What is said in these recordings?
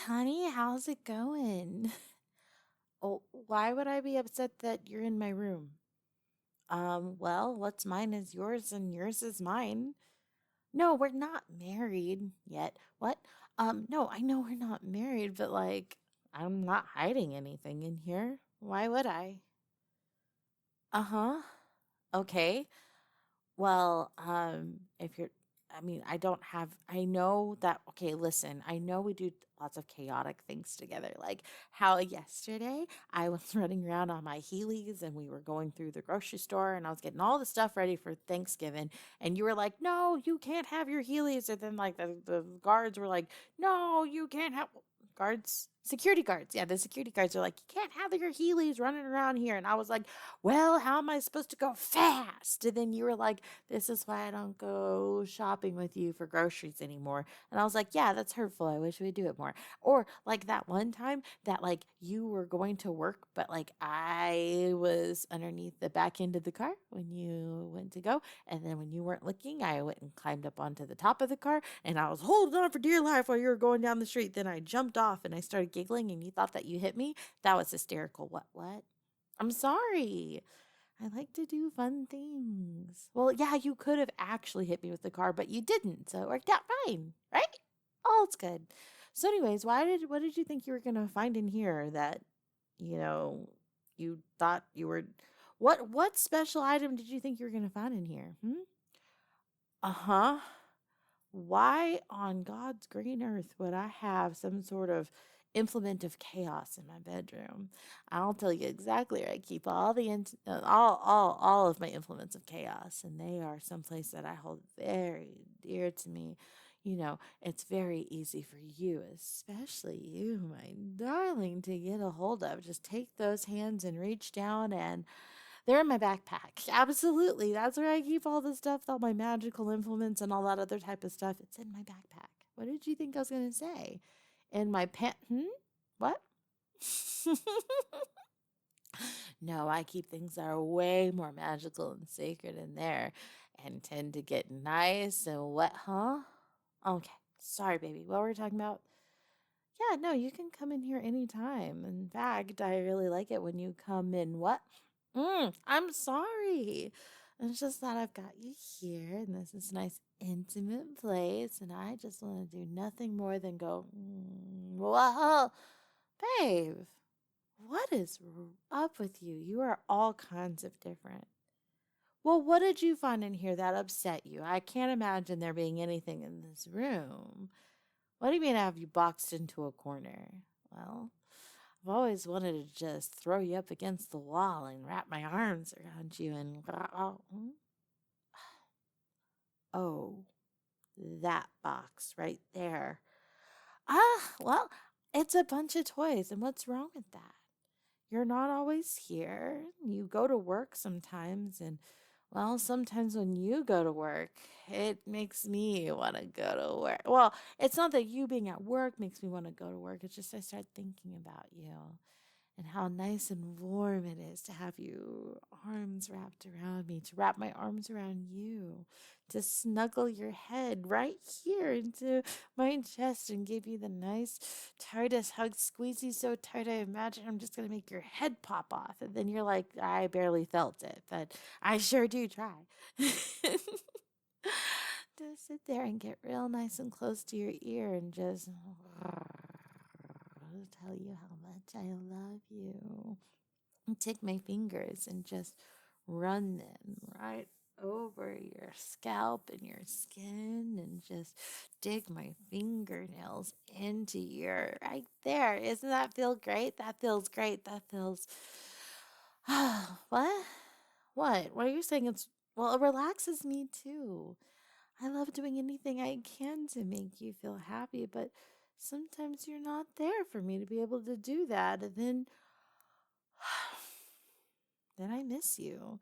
honey, how's it going? Oh, why would I be upset that you're in my room? Well, what's mine is yours and yours is mine. No, we're not married yet. What? No, I know we're not married, but like, I'm not hiding anything in here. Why would I? Uh-huh. Okay. Well, if you're, I mean, I don't have, I know that, okay, listen, I know we do lots of chaotic things together. Like how yesterday I was running around on my Heelys and we were going through the grocery store and I was getting all the stuff ready for Thanksgiving. And you were like, no, you can't have your Heelys. And then like the guards were like, no, you can't have guards. Security guards. Yeah, the security guards are like, you can't have your Heelys running around here. And I was like, well, how am I supposed to go fast? And then you were like, this is why I don't go shopping with you for groceries anymore. And I was like, yeah, that's hurtful. I wish we'd do it more. Or like that one time that like you were going to work, but like I was underneath the back end of the car when you went to go. And then when you weren't looking, I went and climbed up onto the top of the car and I was holding on for dear life while you were going down the street. Then I jumped off and I started giggling and you thought that you hit me. That was hysterical. What? I'm sorry. I like to do fun things. Well, yeah, you could have actually hit me with the car, but you didn't, so it worked out fine, right? All it's good. So, anyways, what did you think you were gonna find in here that, you know, you thought you were what special item did you think you were gonna find in here? Hmm? Uh-huh. Why on God's green earth would I have some sort of implement of chaos in my bedroom? I'll tell you exactly where I keep all of my implements of chaos, and they are someplace that I hold very dear to me. You know, it's very easy for you, especially you, my darling, to get a hold of. Just take those hands and reach down and they're in my backpack. Absolutely. That's where I keep all the stuff, all my magical implements and all that other type of stuff. It's in my backpack. What did you think I was going to say? In my pant. Hmm? What? No, I keep things that are way more magical and sacred in there and tend to get nice and wet, huh? Okay. Sorry, baby. What were we talking about? Yeah, no, you can come in here anytime. In fact, I really like it when you come in. What? I'm sorry. It's just that I've got you here, and this is a nice, intimate place, and I just want to do nothing more than go, well, babe, what is up with you? You are all kinds of different. Well, what did you find in here that upset you? I can't imagine there being anything in this room. What do you mean have you boxed into a corner? Well, I've always wanted to just throw you up against the wall and wrap my arms around you and oh, that box right there. Well, it's a bunch of toys, and what's wrong with that? You're not always here. You go to work sometimes, and well, sometimes when you go to work, it makes me want to go to work. Well, it's not that you being at work makes me want to go to work. It's just I start thinking about you and how nice and warm it is to have you arms wrapped around me, to wrap my arms around you, to snuggle your head right here into my chest and give you the nice tightest hug, squeeze you so tight I imagine I'm just gonna make your head pop off. And then you're like, I barely felt it, but I sure do try. To sit there and get real nice and close to your ear and just tell you how much I love you. And take my fingers and just run them right over your scalp and your skin and just dig my fingernails into your right there. Isn't that feel great? That feels great. That feels what? What are you saying? It's well, it relaxes me too. I love doing anything I can to make you feel happy, but sometimes you're not there for me to be able to do that. And then I miss you.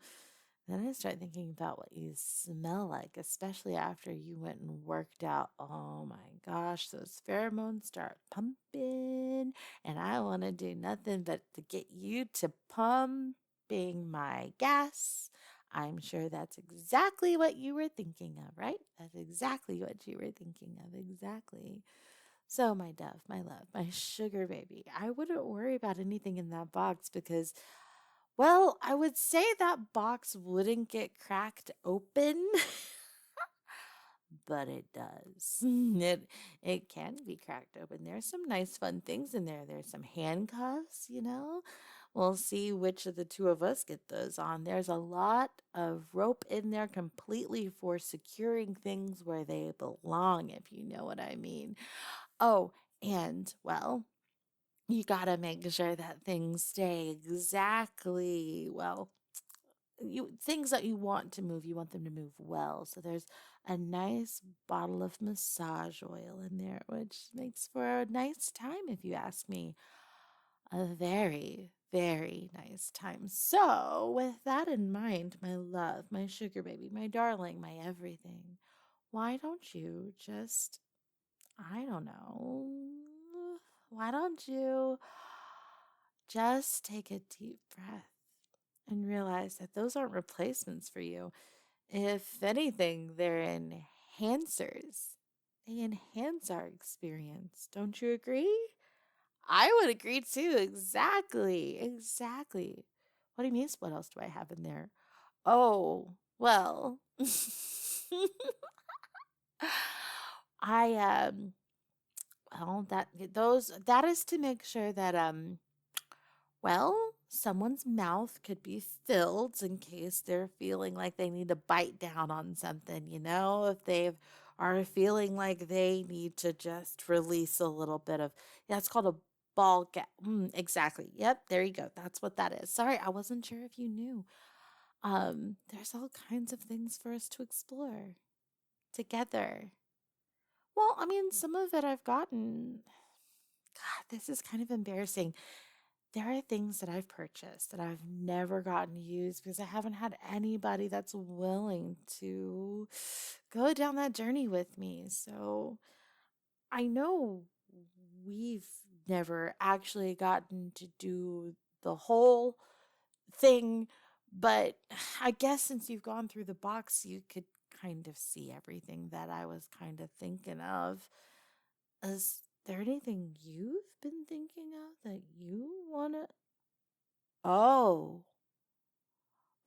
Then I start thinking about what you smell like, especially after you went and worked out. Oh my gosh, those pheromones start pumping, and I want to do nothing but to get you to pumping my gas. I'm sure that's exactly what you were thinking of, right? That's exactly what you were thinking of, exactly. So, my dove, my love, my sugar baby, I wouldn't worry about anything in that box because, well, I would say that box wouldn't get cracked open, but it does. It can be cracked open. There's some nice fun things in there. There's some handcuffs, you know. We'll see which of the two of us get those on. There's a lot of rope in there completely for securing things where they belong, if you know what I mean. Oh, and well, you gotta make sure that things stay exactly, well, you things that you want to move, you want them to move well. So there's a nice bottle of massage oil in there, which makes for a nice time, if you ask me. A very, very nice time. So, with that in mind, my love, my sugar baby, my darling, my everything, why don't you just, I don't know, why don't you just take a deep breath and realize that those aren't replacements for you? If anything, they're enhancers. They enhance our experience. Don't you agree? I would agree too. Exactly. Exactly. What do you mean? What else do I have in there? Oh, well, I well, that is to make sure that well, someone's mouth could be filled in case they're feeling like they need to bite down on something, you know, if they are feeling like they need to just release a little bit of, yeah, it's called a ball gag. Exactly. Yep, there you go. That's what that is. Sorry, I wasn't sure if you knew. There's all kinds of things for us to explore together. Well, I mean, some of it I've gotten. God, this is kind of embarrassing. There are things that I've purchased that I've never gotten to use because I haven't had anybody that's willing to go down that journey with me. So I know we've never actually gotten to do the whole thing, but I guess since you've gone through the box, you could kind of see everything that I was kind of thinking of. Is there anything you've been thinking of that you want to? Oh.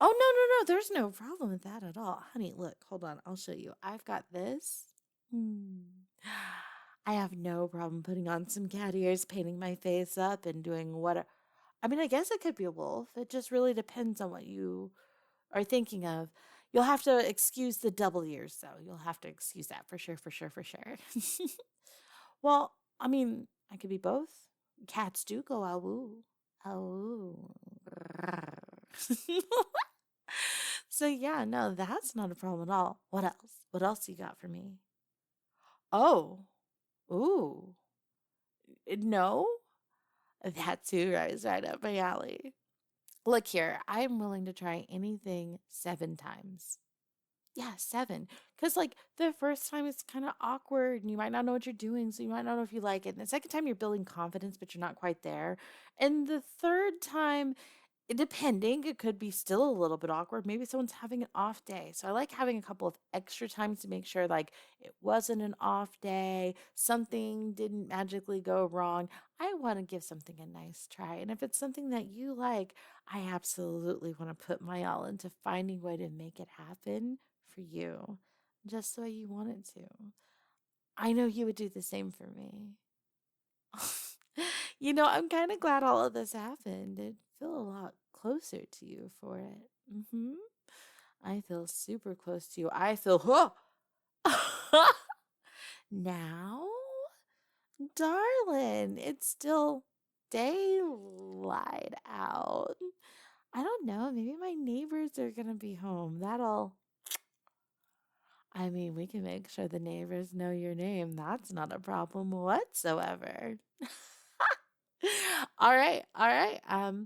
Oh, no, no, no. There's no problem with that at all. Honey, look, hold on. I'll show you. I've got this. Hmm. I have no problem putting on some cat ears, painting my face up, and doing what. I mean, I guess it could be a wolf. It just really depends on what you are thinking of. You'll have to excuse the double ears, though. You'll have to excuse that for sure, for sure, for sure. Well, I mean, I could be both. Cats do go awoo. Awoo. So yeah, no, that's not a problem at all. What else? What else you got for me? Oh, ooh, no, that too right up my alley. Look here, I'm willing to try anything 7 times. Yeah, 7. Because, like, the first time it's kind of awkward and you might not know what you're doing, so you might not know if you like it. And the second time you're building confidence, but you're not quite there. And the third time, depending, it could be still a little bit awkward. Maybe someone's having an off day. So I like having a couple of extra times to make sure, like, it wasn't an off day, something didn't magically go wrong. I want to give something a nice try. And if it's something that you like, I absolutely want to put my all into finding a way to make it happen for you, just the way you want it to. I know you would do the same for me. I'm kind of glad all of this happened. I feel a lot closer to you for it. I feel super close to you. I feel, huh. Now, darling, it's still daylight out. I don't know. Maybe my neighbors are going to be home. I mean, we can make sure the neighbors know your name. That's not a problem whatsoever. All right, all right. How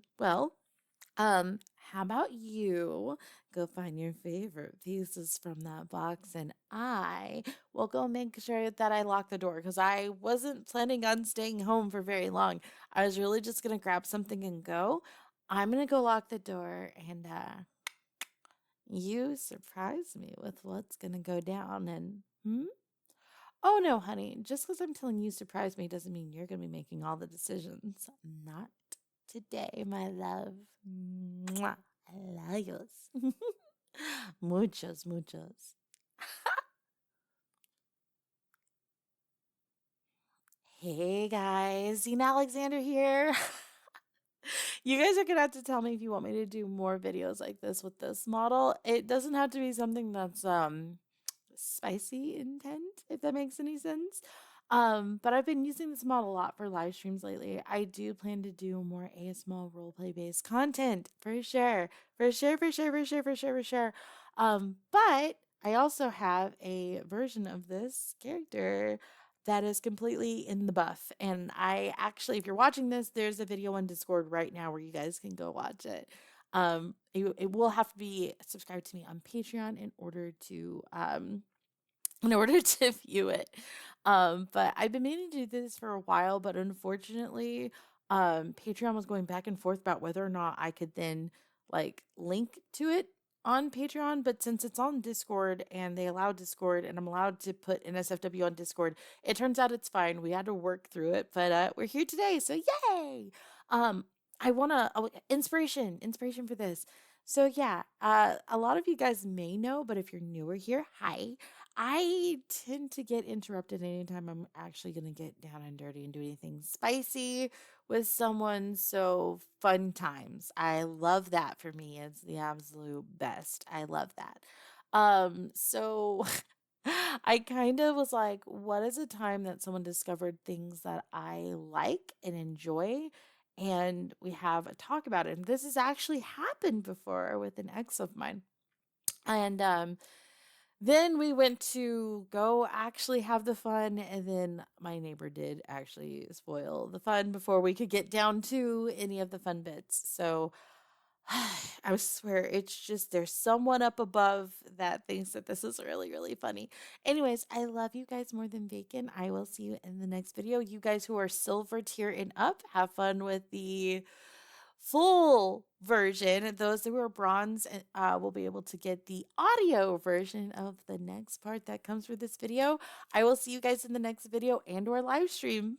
about you go find your favorite pieces from that box and I will go make sure that I lock the door because I wasn't planning on staying home for very long. I was really just gonna grab something and go. I'm gonna go lock the door and you surprise me with what's gonna go down and Oh no, honey. Just because I'm telling you surprise me doesn't mean you're going to be making all the decisions. Not today, my love. Mwah. I love yous. Muchos, muchos. Hey guys, Zena Alexander here. You guys are gonna have to tell me if you want me to do more videos like this with this model. It doesn't have to be something that's spicy intent, if that makes any sense. But I've been using this model a lot for live streams lately. I do plan to do more ASMR roleplay based content for sure. For sure, for sure, for sure, for sure, for sure. But I also have a version of this character that is completely in the buff. And I actually, if you're watching this, there's a video on Discord right now where you guys can go watch it. It will have to be subscribed to me on Patreon in order to view it. But I've been meaning to do this for a while, but unfortunately, Patreon was going back and forth about whether or not I could then like link to it on Patreon. But since it's on Discord and they allow Discord and I'm allowed to put NSFW on Discord, it turns out it's fine. We had to work through it, but we're here today, so yay! Um, I wanna inspiration for this. So yeah, a lot of you guys may know, but if you're newer here, hi. I tend to get interrupted anytime I'm actually going to get down and dirty and do anything spicy with someone. So, fun times. I love that for me. It's the absolute best. I love that. So I kind of was like, what is a time that someone discovered things that I like and enjoy? And we have a talk about it. And this has actually happened before with an ex of mine. And then we went to go actually have the fun, and then my neighbor did actually spoil the fun before we could get down to any of the fun bits. So I swear it's just there's someone up above that thinks that this is really, really funny. Anyways, I love you guys more than bacon. I will see you in the next video. You guys who are silver tier and up, have fun with the full version. Those who are bronze will be able to get the audio version of the next part that comes with this video. I will see you guys in the next video and or live stream.